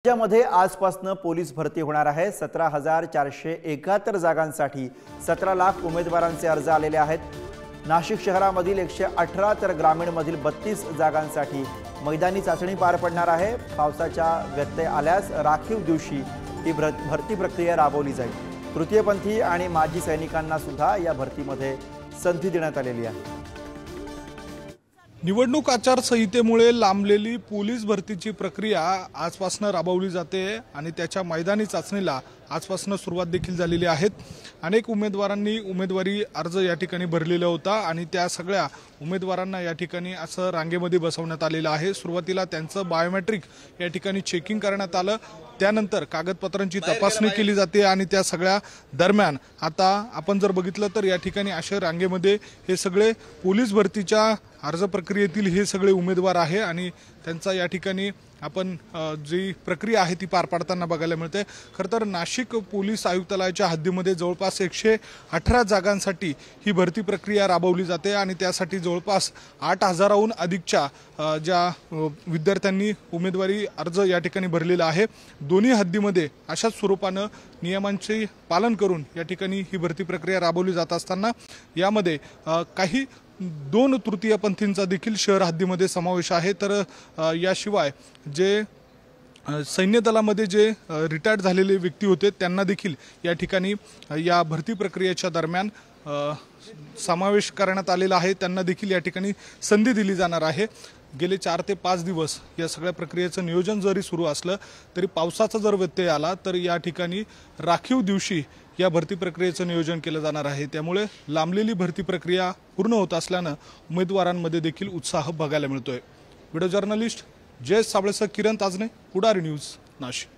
राज्यामध्ये आजपासून पोलीस भरती होणार आहे। 17,471 जागांसाठी 17 लाख उमेदवारांचे अर्ज आलेले आहेत। नाशिक शहरामधील 118 तर ग्रामीणमधील 32 जागांसाठी मैदानी चाचणी पार पडणार आहे। पावसाच्या व्यत्यय आल्यास राखीव दिवशी ही भरती प्रक्रिया राबवली जाईल। तृतीयपंथी आणि माजी सैनिकांना सुद्धा या भरतीमध्ये संधी देण्यात आलेली आहे। निवडणूक आचारसंहितेमुळे लांबलेली पोलीस भरतीची प्रक्रिया आजपासून राबवली जाते आणि त्याच्या मैदानी चाचणीला आजपासून सुरुवात देखील झालेली आहे। अनेक उमेदवारांनी उमेदवारी अर्ज या ठिकाणी भरलेला होता आणि त्या सगळ्या उमेदवारांना या ठिकाणी असं रांगेमध्ये बसवण्यात आलेलं आहे। सुरुवातीला त्यांचं बायोमेट्रिक या ठिकाणी चेकिंग करण्यात आलं, त्यानंतर कागदपत्रांची तपासणी केली जाते आणि त्या सगळ्या दरम्यान आता आपण जर बघितलं तर या ठिकाणी अशा रांगेमध्ये हे सगळे पोलीस भरतीच्या अर्ज प्रक्रियेतील हे सगळे उमेदवार आहे आणि त्यांचा या ठिकाणी आपण जी प्रक्रिया आहे ती पार पाडताना बघायला मिळते। खरं तर नाशिक पोलीस आयुक्तालयाच्या हद्दीमध्ये जवळपास 118 जागांसाठी ही भरती प्रक्रिया राबवली जाते आणि त्यासाठी जवळपास 8,000हून अधिकच्या ज्या विद्यार्थ्यांनी उमेदवारी अर्ज या ठिकाणी भरलेला आहे। दोन्ही हद्दीमध्ये अशाच स्वरूपानं नियमांचे पालन करून या ठिकाणी ही भरती प्रक्रिया राबवली जात असताना यामध्ये काही 2 तृतीयपंथींचा देखील शहर हद्दीमध्ये समावेश आहे। तर याशिवाय जे सैन्य दलामध्ये जे रिटायर्ड झालेले व्यक्ती होते त्यांना देखील या ठिकाणी या भरती प्रक्रियेच्या दरम्यान समावेश करण्यात आलेला आहे। त्यांना देखील या ठिकाणी संधी दिली जाणार आहे। गेले 4 ते 5 दिवस या सगळ्या प्रक्रियेचं नियोजन जरी सुरू असलं तरी पावसाचा जर व्यत्यय आला तर या ठिकाणी राखीव दिवशी या भरती प्रक्रियेचं नियोजन केलं जाणार आहे। त्यामुळे लांबलेली भरती प्रक्रिया पूर्ण होत असल्यानं उमेदवारांमध्ये देखील उत्साह बघायला मिळतोय। व्हिडिओ जर्नलिस्ट जयेश साबळेसह किरण ताजने, पुढारी न्यूज, नाशिक।